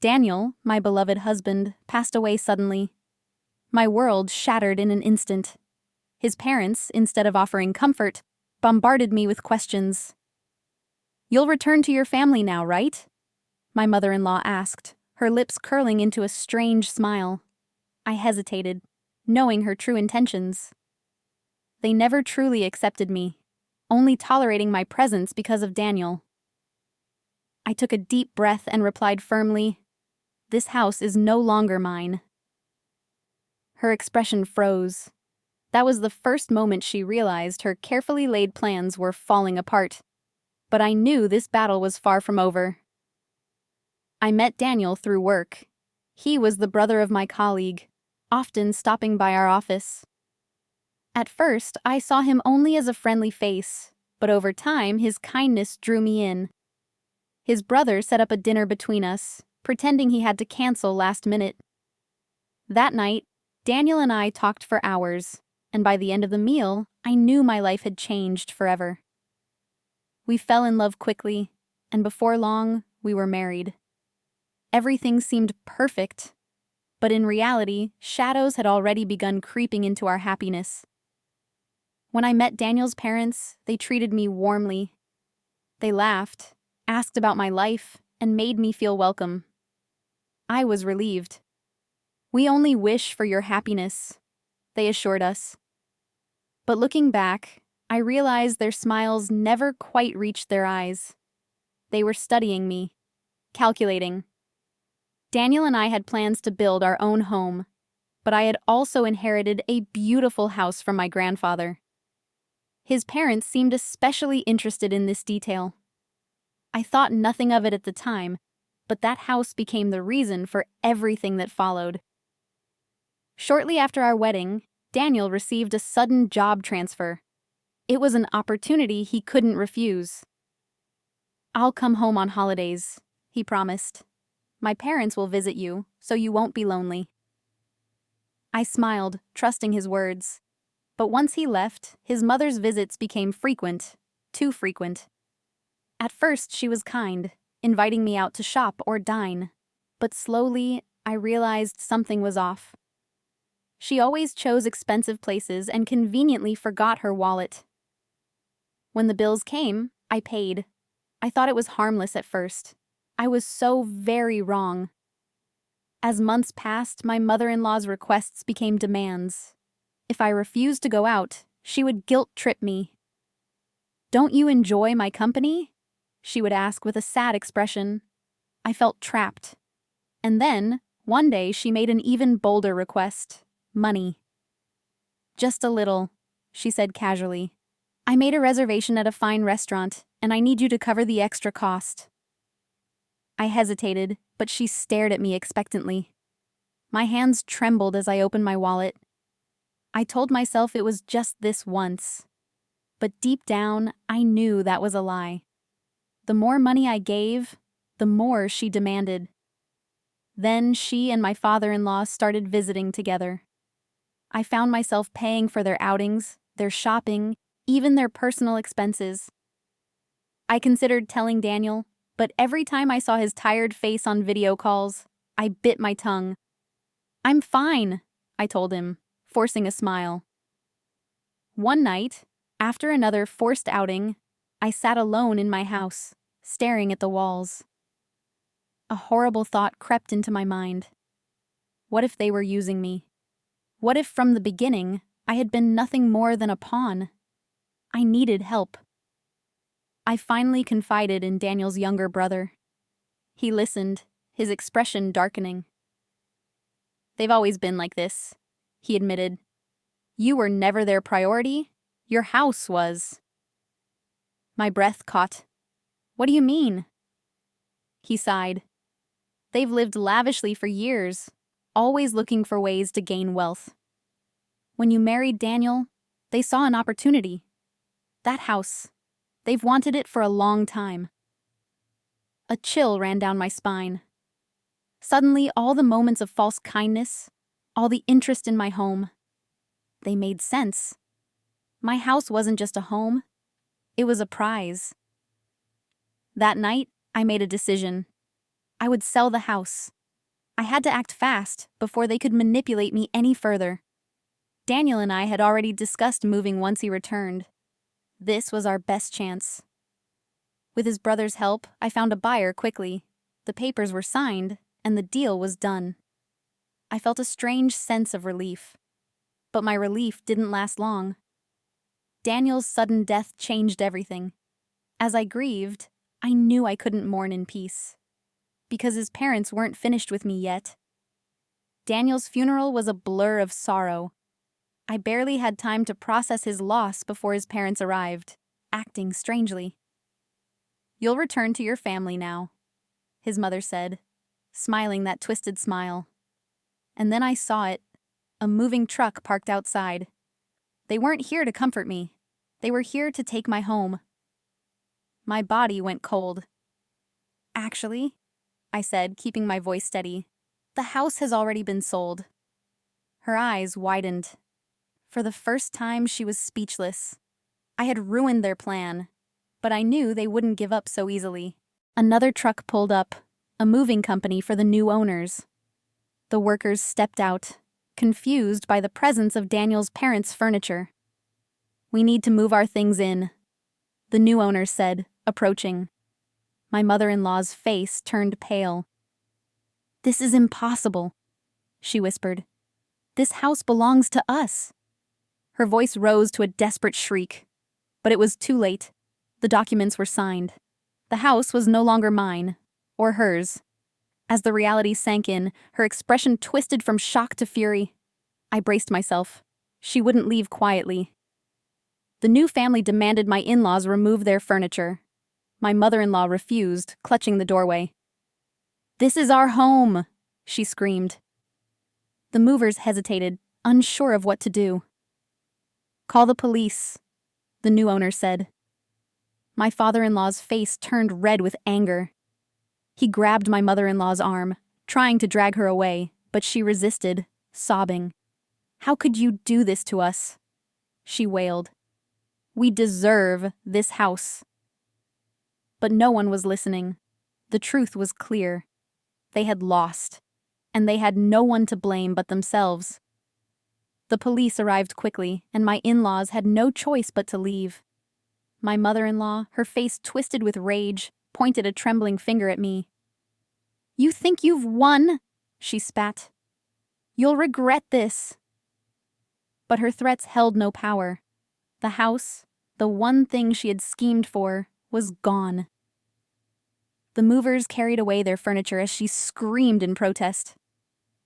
Daniel, my beloved husband, passed away suddenly. My world shattered in an instant. His parents, instead of offering comfort, bombarded me with questions. "You'll return to your family now, right?" my mother-in-law asked, her lips curling into a strange smile. I hesitated, knowing her true intentions. They never truly accepted me, only tolerating my presence because of Daniel. I took a deep breath and replied firmly, "This house is no longer mine." Her expression froze. That was the first moment she realized her carefully laid plans were falling apart. But I knew this battle was far from over. I met Daniel through work. He was the brother of my colleague, often stopping by our office. At first, I saw him only as a friendly face, but over time his kindness drew me in. His brother set up a dinner between us, pretending he had to cancel last minute. That night, Daniel and I talked for hours, and by the end of the meal, I knew my life had changed forever. We fell in love quickly, and before long, we were married. Everything seemed perfect, but in reality, shadows had already begun creeping into our happiness. When I met Daniel's parents, they treated me warmly. They laughed, asked about my life, and made me feel welcome. I was relieved. "We only wish for your happiness," they assured us. But looking back, I realized their smiles never quite reached their eyes. They were studying me, calculating. Daniel and I had plans to build our own home, but I had also inherited a beautiful house from my grandfather. His parents seemed especially interested in this detail. I thought nothing of it at the time, but that house became the reason for everything that followed. Shortly after our wedding, Daniel received a sudden job transfer. It was an opportunity he couldn't refuse. "I'll come home on holidays," he promised. "My parents will visit you, so you won't be lonely." I smiled, trusting his words. But once he left, his mother's visits became frequent, too frequent. At first, she was kind, inviting me out to shop or dine. But slowly, I realized something was off. She always chose expensive places and conveniently forgot her wallet. When the bills came, I paid. I thought it was harmless at first. I was so very wrong. As months passed, my mother-in-law's requests became demands. If I refused to go out, she would guilt-trip me. "Don't you enjoy my company?" she would ask with a sad expression. I felt trapped. And then, one day, she made an even bolder request: money. "Just a little," she said casually. "I made a reservation at a fine restaurant, and I need you to cover the extra cost." I hesitated, but she stared at me expectantly. My hands trembled as I opened my wallet. I told myself it was just this once. But deep down, I knew that was a lie. The more money I gave, the more she demanded. Then she and my father-in-law started visiting together. I found myself paying for their outings, their shopping, even their personal expenses. I considered telling Daniel, but every time I saw his tired face on video calls, I bit my tongue. "I'm fine," I told him, forcing a smile. One night, after another forced outing, I sat alone in my house, staring at the walls. A horrible thought crept into my mind. What if they were using me? What if from the beginning I had been nothing more than a pawn? I needed help. I finally confided in Daniel's younger brother. He listened, his expression darkening. "They've always been like this," he admitted. "You were never their priority. Your house was." My breath caught. "What do you mean?" He sighed. "They've lived lavishly for years, always looking for ways to gain wealth. When you married Daniel, they saw an opportunity. That house, they've wanted it for a long time." A chill ran down my spine. Suddenly, all the moments of false kindness, all the interest in my home, they made sense. My house wasn't just a home, it was a prize. That night, I made a decision. I would sell the house. I had to act fast before they could manipulate me any further. Daniel and I had already discussed moving once he returned. This was our best chance. With his brother's help, I found a buyer quickly. The papers were signed, and the deal was done. I felt a strange sense of relief. But my relief didn't last long. Daniel's sudden death changed everything. As I grieved, I knew I couldn't mourn in peace. Because his parents weren't finished with me yet. Daniel's funeral was a blur of sorrow. I barely had time to process his loss before his parents arrived, acting strangely. "You'll return to your family now," his mother said, smiling that twisted smile. And then I saw it, a moving truck parked outside. They weren't here to comfort me. They were here to take my home. My body went cold. "Actually," I said, keeping my voice steady, "the house has already been sold." Her eyes widened. For the first time, she was speechless. I had ruined their plan, but I knew they wouldn't give up so easily. Another truck pulled up, a moving company for the new owners. The workers stepped out, confused by the presence of Daniel's parents' furniture. "We need to move our things in," the new owner said, approaching. My mother-in-law's face turned pale. "This is impossible," she whispered. "This house belongs to us." Her voice rose to a desperate shriek. But it was too late. The documents were signed. The house was no longer mine, or hers. As the reality sank in, her expression twisted from shock to fury. I braced myself. She wouldn't leave quietly. The new family demanded my in-laws remove their furniture. My mother-in-law refused, clutching the doorway. "This is our home," she screamed. The movers hesitated, unsure of what to do. "Call the police," the new owner said. My father-in-law's face turned red with anger. He grabbed my mother-in-law's arm, trying to drag her away, but she resisted, sobbing. "How could you do this to us?" she wailed. "We deserve this house." But no one was listening. The truth was clear. They had lost, and they had no one to blame but themselves. The police arrived quickly, and my in-laws had no choice but to leave. My mother-in-law, her face twisted with rage, pointed a trembling finger at me. "You think you've won?" she spat. "You'll regret this." But her threats held no power. The house, the one thing she had schemed for, was gone. The movers carried away their furniture as she screamed in protest.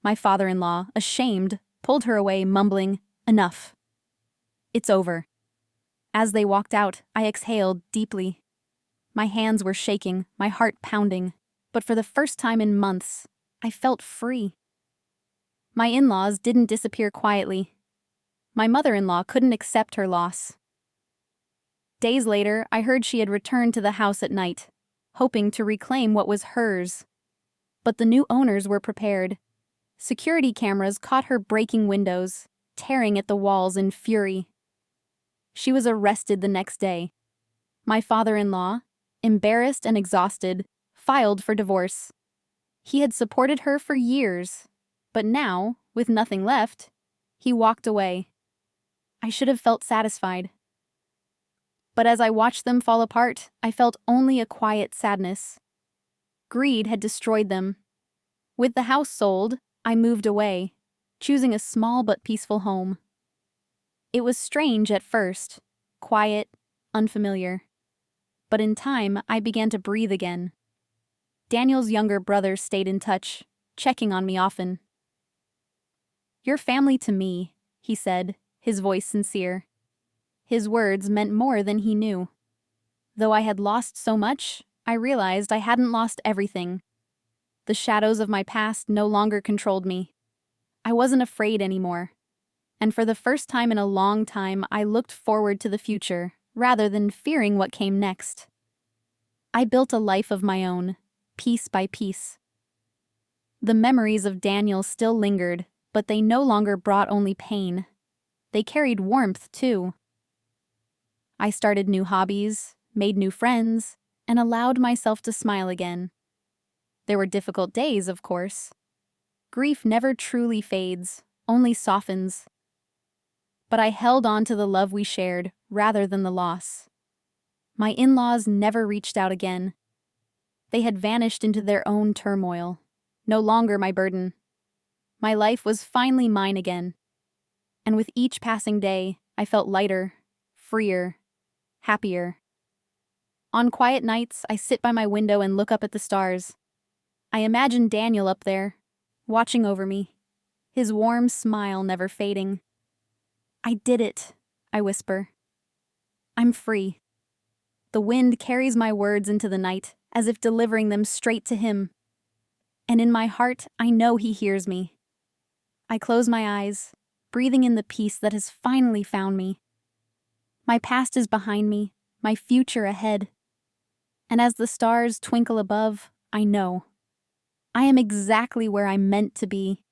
My father-in-law, ashamed, pulled her away, mumbling, "Enough. It's over." As they walked out, I exhaled deeply. My hands were shaking, my heart pounding, but for the first time in months, I felt free. My in-laws didn't disappear quietly. My mother-in-law couldn't accept her loss. Days later, I heard she had returned to the house at night, hoping to reclaim what was hers. But the new owners were prepared. Security cameras caught her breaking windows, tearing at the walls in fury. She was arrested the next day. My father-in-law, embarrassed and exhausted, filed for divorce. He had supported her for years, but now, with nothing left, he walked away. I should have felt satisfied. But as I watched them fall apart, I felt only a quiet sadness. Greed had destroyed them. With the house sold, I moved away, choosing a small but peaceful home. It was strange at first, quiet, unfamiliar. But in time, I began to breathe again. Daniel's younger brother stayed in touch, checking on me often. "You're family to me," he said, his voice sincere. His words meant more than he knew. Though I had lost so much, I realized I hadn't lost everything. The shadows of my past no longer controlled me. I wasn't afraid anymore. And for the first time in a long time, I looked forward to the future, rather than fearing what came next. I built a life of my own, piece by piece. The memories of Daniel still lingered, but they no longer brought only pain. They carried warmth, too. I started new hobbies, made new friends, and allowed myself to smile again. There were difficult days, of course. Grief never truly fades, only softens. But I held on to the love we shared rather than the loss. My in-laws never reached out again. They had vanished into their own turmoil, no longer my burden. My life was finally mine again. And with each passing day, I felt lighter, freer, happier. On quiet nights, I sit by my window and look up at the stars. I imagine Daniel up there, watching over me, his warm smile never fading. I did it, I whisper. I'm free. The wind carries my words into the night, as if delivering them straight to him. And in my heart, I know he hears me. I close my eyes, breathing in the peace that has finally found me. My past is behind me, my future ahead. And as the stars twinkle above, I know. I am exactly where I'm meant to be.